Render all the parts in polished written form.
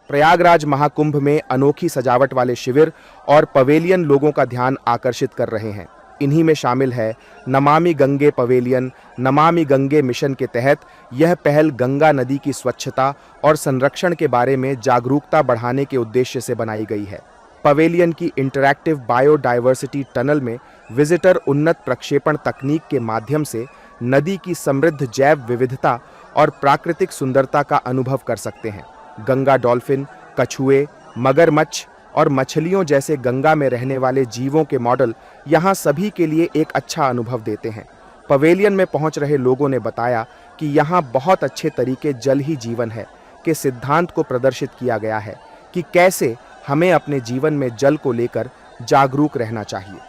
प्रयागराज महाकुंभ में अनोखी सजावट वाले शिविर और पवेलियन लोगों का ध्यान आकर्षित कर रहे हैं। इन्हीं में शामिल है नमामि गंगे पवेलियन। नमामि गंगे मिशन के तहत यह पहल गंगा नदी की स्वच्छता और संरक्षण के बारे में जागरूकता बढ़ाने के उद्देश्य से बनाई गई है। पवेलियन की इंटरैक्टिव बायोडायवर्सिटी टनल में विजिटर उन्नत प्रक्षेपण तकनीक के माध्यम से नदी की समृद्ध जैव विविधता और प्राकृतिक सुंदरता का अनुभव कर सकते हैं। गंगा डॉल्फिन, कछुए, मगरमच्छ और मछलियों जैसे गंगा में रहने वाले जीवों के मॉडल यहाँ सभी के लिए एक अच्छा अनुभव देते हैं। पवेलियन में पहुंच रहे लोगों ने बताया कि यहाँ बहुत अच्छे तरीके जल ही जीवन है के सिद्धांत को प्रदर्शित किया गया है कि कैसे हमें अपने जीवन में जल को लेकर जागरूक रहना चाहिए।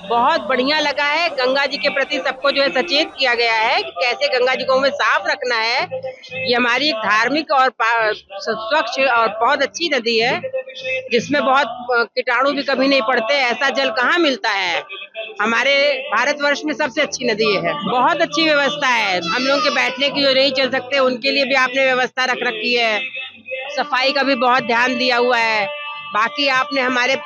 बहुत बढ़िया लगा है। गंगा जी के प्रति सबको जो है सचेत किया गया है कि कैसे गंगा जी को हमें साफ रखना है। ये हमारी एक धार्मिक और स्वच्छ और बहुत अच्छी नदी है, जिसमें बहुत कीटाणु भी कभी नहीं पड़ते। ऐसा जल कहाँ मिलता है। हमारे भारतवर्ष में सबसे अच्छी नदी है। बहुत अच्छी व्यवस्था है। हम लोगों के बैठने की जो नहीं चल सकते उनके लिए भी आपने व्यवस्था रख रखी है। सफाई का भी बहुत ध्यान दिया हुआ है। बाकी आपने हमारे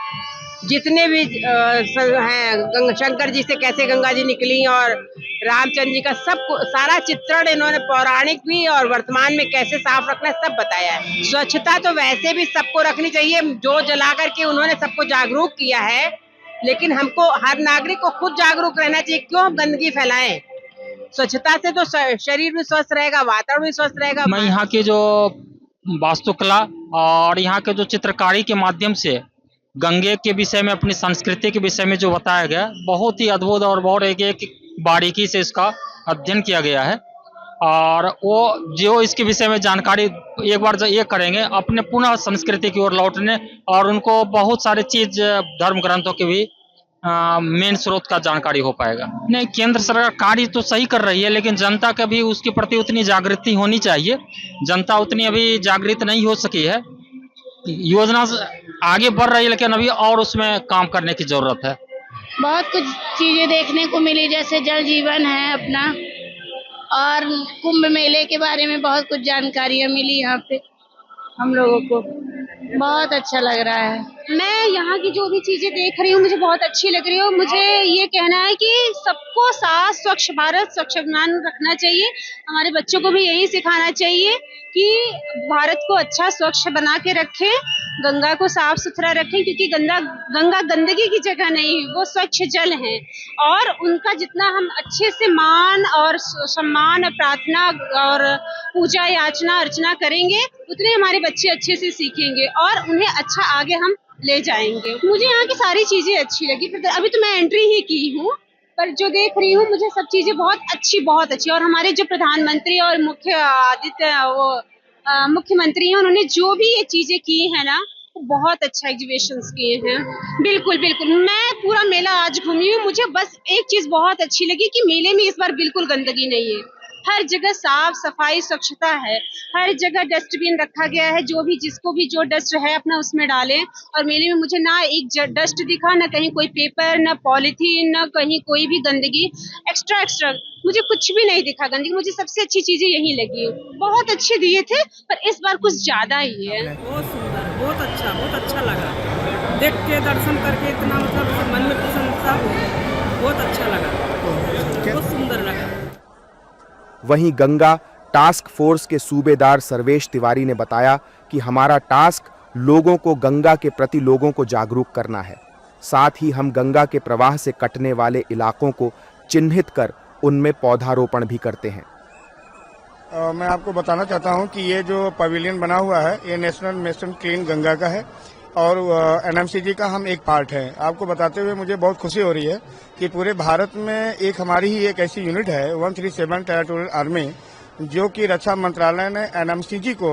जितने भी हैं शंकर जी से कैसे गंगा जी निकली और रामचंद्र जी का सब सारा चित्रण इन्होंने पौराणिक भी और वर्तमान में कैसे साफ रखना है सब बताया है। स्वच्छता तो वैसे भी सबको रखनी चाहिए, जो जला करके उन्होंने सबको जागरूक किया है, लेकिन हमको हर नागरिक को खुद जागरूक रहना चाहिए। क्यों हम गंदगी फैलाएं। स्वच्छता से तो शरीर भी स्वस्थ रहेगा, वातावरण भी स्वस्थ रहेगा। मैं यहाँ की जो वास्तुकला और यहाँ के जो चित्रकारी के माध्यम से गंगे के विषय में, अपनी संस्कृति के विषय में जो बताया गया, बहुत ही अद्भुत और बहुत एक बारीकी से इसका अध्ययन किया गया है। और वो जो इसके विषय में जानकारी एक बार ये करेंगे अपने पुनः संस्कृति की ओर लौटने, और उनको बहुत सारे चीज धर्म ग्रंथों के भी मेन स्रोत का जानकारी हो पाएगा। नहीं, केंद्र सरकार कार्य तो सही कर रही है, लेकिन जनता का भी उसके प्रति उतनी जागृति होनी चाहिए। जनता उतनी अभी जागृत नहीं हो सकी है। योजना आगे बढ़ रही है, लेकिन अभी और उसमें काम करने की जरूरत है। बहुत कुछ चीजें देखने को मिली, जैसे जल जीवन है अपना, और कुंभ मेले के बारे में बहुत कुछ जानकारियां मिली यहाँ पे हम लोगों को। बहुत अच्छा लग रहा है। मैं यहाँ की जो भी चीजें देख रही हूँ मुझे बहुत अच्छी लग रही है। मुझे ये कहना है कि सबको साथ स्वच्छ भारत स्वच्छ अभियान रखना चाहिए। हमारे बच्चों को भी यही सिखाना चाहिए कि भारत को अच्छा स्वच्छ बना के रखें, गंगा को साफ सुथरा रखें, क्योंकि गंगा गंदगी की जगह नहीं है, वो स्वच्छ जल है। और उनका जितना हम अच्छे से मान और सम्मान और प्रार्थना और पूजा याचना अर्चना करेंगे, उतने हमारे बच्चे अच्छे से सीखेंगे और उन्हें अच्छा आगे हम ले जाएंगे। मुझे यहाँ की सारी चीजें अच्छी लगी। अभी तो मैं एंट्री ही की हूँ, पर जो देख रही हूँ मुझे सब चीजें बहुत अच्छी। और हमारे जो प्रधानमंत्री और मुख्यमंत्री हैं, उन्होंने जो भी ये चीजें की है ना, वो बहुत अच्छा एग्जीबिशंस किए हैं। बिल्कुल बिल्कुल, मैं पूरा मेला आज घूमी हूँ। मुझे बस एक चीज बहुत अच्छी लगी कि मेले में इस बार बिल्कुल गंदगी नहीं है। हर जगह साफ सफाई स्वच्छता है। हर जगह डस्टबिन रखा गया है, जो भी जिसको भी जो डस्ट है अपना उसमें डालें। और मेले में मुझे ना एक डस्ट दिखा, ना कहीं कोई पेपर, ना पॉलीथीन, ना कहीं कोई भी गंदगी एक्स्ट्रा मुझे कुछ भी नहीं दिखा गंदगी। मुझे सबसे अच्छी चीजें यही लगी। बहुत अच्छे दिए थे, पर इस बार कुछ ज्यादा ही है। बहुत सुंदर, बहुत अच्छा लगा देख के, दर्शन करके इतना मतलब मन में प्रसन्नता, बहुत अच्छा लगा, बहुत सुंदर लगा। वहीं गंगा टास्क फोर्स के सूबेदार सर्वेश तिवारी ने बताया कि हमारा टास्क लोगों को गंगा के प्रति लोगों को जागरूक करना है। साथ ही हम गंगा के प्रवाह से कटने वाले इलाकों को चिन्हित कर उनमें पौधारोपण भी करते हैं। मैं आपको बताना चाहता हूं कि ये जो पवेलियन बना हुआ है, ये नेशनल मिशन क्लीन गंगा का है और एनएमसीजी का हम एक पार्ट है। आपको बताते हुए मुझे बहुत खुशी हो रही है कि पूरे भारत में एक हमारी ही एक ऐसी यूनिट है 137 टेरिटोरियल आर्मी, जो कि रक्षा मंत्रालय ने एनएमसीजी को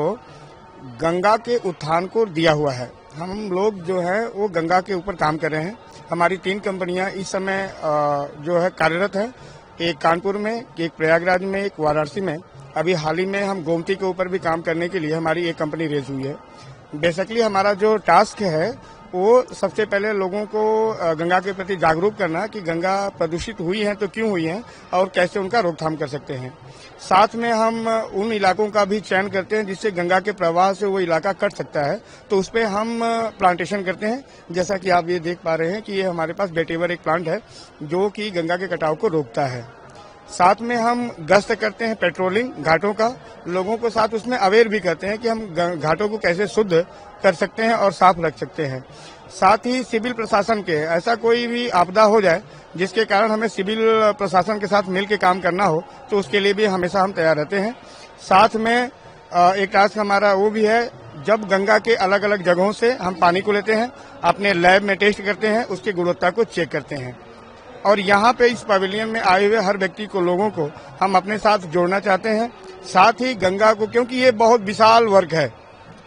गंगा के उत्थान को दिया हुआ है। हम लोग जो है वो गंगा के ऊपर काम कर रहे हैं। हमारी 3 कंपनियां इस समय जो है कार्यरत है, एक कानपुर में, एक प्रयागराज में, एक वाराणसी में। अभी हाल ही में हम गोमती के ऊपर भी काम करने के लिए हमारी एक कंपनी रेज हुई है। बेसिकली हमारा जो टास्क है वो सबसे पहले लोगों को गंगा के प्रति जागरूक करना कि गंगा प्रदूषित हुई है तो क्यों हुई है और कैसे उनका रोकथाम कर सकते हैं। साथ में हम उन इलाकों का भी चयन करते हैं जिससे गंगा के प्रवाह से वो इलाका कट सकता है, तो उस पर हम प्लांटेशन करते हैं। जैसा कि आप ये देख पा रहे हैं कि ये हमारे पास वेटेवर एक प्लांट है जो कि गंगा के कटाव को रोकता है। साथ में हम गश्त करते हैं, पेट्रोलिंग घाटों का, लोगों को साथ उसमें अवेयर भी करते हैं कि हम घाटों को कैसे शुद्ध कर सकते हैं और साफ रख सकते हैं। साथ ही सिविल प्रशासन के ऐसा कोई भी आपदा हो जाए जिसके कारण हमें सिविल प्रशासन के साथ मिलकर काम करना हो, तो उसके लिए भी हमेशा हम तैयार रहते हैं। साथ में एक टास्क हमारा वो भी है, जब गंगा के अलग अलग जगहों से हम पानी को लेते हैं, अपने लैब में टेस्ट करते हैं, उसकी गुणवत्ता को चेक करते हैं। और यहाँ पे इस पवेलियन में आए हुए हर व्यक्ति को, लोगों को हम अपने साथ जोड़ना चाहते हैं। साथ ही गंगा को, क्योंकि ये बहुत विशाल वर्क है,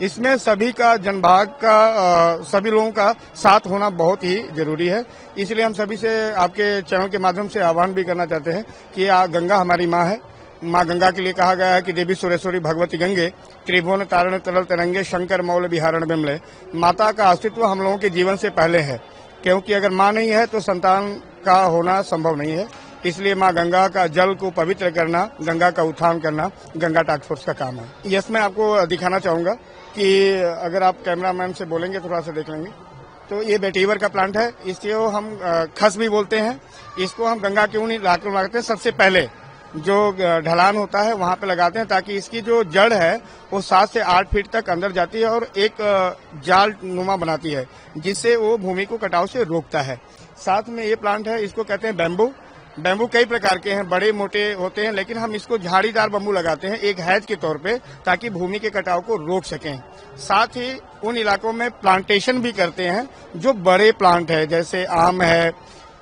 इसमें सभी का, जनभाग का, सभी लोगों का साथ होना बहुत ही जरूरी है। इसलिए हम सभी से आपके चैनल के माध्यम से आह्वान भी करना चाहते हैं कि गंगा हमारी माँ है। माँ गंगा के लिए कहा गया है कि देवी सुरेश्वरी भगवती गंगे, त्रिभुवन तारण तरल तरंगे, शंकर मौल विहारण बिमले। माता का अस्तित्व हम लोगों के जीवन से पहले है, क्योंकि अगर माँ नहीं है तो संतान का होना संभव नहीं है। इसलिए माँ गंगा का जल को पवित्र करना, गंगा का उत्थान करना गंगा टास्क फोर्स का काम है। यस, मैं आपको दिखाना चाहूंगा कि अगर आप कैमरामैन से बोलेंगे थोड़ा सा देख लेंगे, तो ये वेटेवर का प्लांट है। इसको हम खस भी बोलते हैं। इसको हम गंगा के उन इलाकों में लगाते हैं, सबसे पहले जो ढलान होता है वहां पे लगाते हैं, ताकि इसकी जो जड़ है वो 7 से 8 फीट तक अंदर जाती है और एक जाल नुमा बनाती है, जिससे वो भूमि को कटाव से रोकता है। साथ में ये प्लांट है, इसको कहते हैं बैम्बू। बैम्बू कई प्रकार के हैं, बड़े मोटे होते हैं, लेकिन हम इसको झाड़ीदार बम्बू लगाते हैं एक हैज के तौर पे, ताकि भूमि के कटाव को रोक सकें। साथ ही उन इलाकों में प्लांटेशन भी करते हैं जो बड़े प्लांट है, जैसे आम है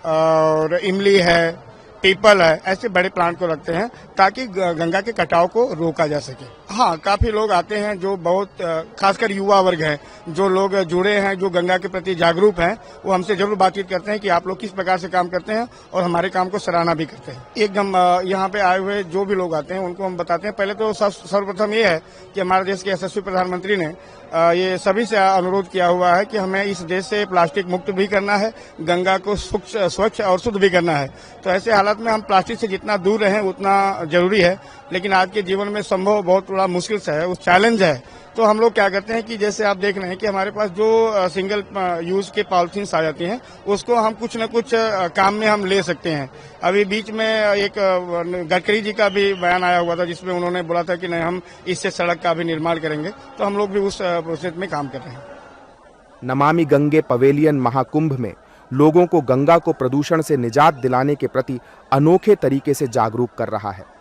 और इमली है, पीपल है, ऐसे बड़े प्लांट को रखते हैं ताकि गंगा के कटाव को रोका जा सके। हाँ, काफी लोग आते हैं जो बहुत, खासकर युवा वर्ग है, जो लोग जुड़े हैं, जो गंगा के प्रति जागरूक हैं, वो हमसे जरूर बातचीत करते हैं कि आप लोग किस प्रकार से काम करते हैं, और हमारे काम को सराहना भी करते हैं। एकदम यहाँ पे आए हुए जो भी लोग आते हैं उनको हम बताते हैं। पहले तो सर्वप्रथम ये है कि हमारे देश के यशस्वी प्रधानमंत्री ने ये सभी से अनुरोध किया हुआ है कि हमें इस देश से प्लास्टिक मुक्त भी करना है, गंगा को स्वच्छ और शुद्ध भी करना है। तो ऐसे हालात में हम प्लास्टिक से जितना दूर रहें उतना जरूरी है, लेकिन आज के जीवन में संभव बहुत बड़ा मुश्किल से है, उस चैलेंज है। तो हम लोग क्या करते हैं कि जैसे आप देख रहे हैं कि हमारे पास जो सिंगल यूज के पॉलिथीन्स आ जाती हैं, उसको हम कुछ न कुछ काम में हम ले सकते हैं। अभी बीच में एक गडकरी जी का भी बयान आया हुआ था, जिसमें उन्होंने बोला था कि नहीं, हम इससे सड़क का भी निर्माण करेंगे। तो हम लोग भी उस प्रोसेस में काम कर रहे हैं। नमामि गंगे पवेलियन महाकुंभ में लोगों को गंगा को प्रदूषण से निजात दिलाने के प्रति अनोखे तरीके से जागरूक कर रहा है।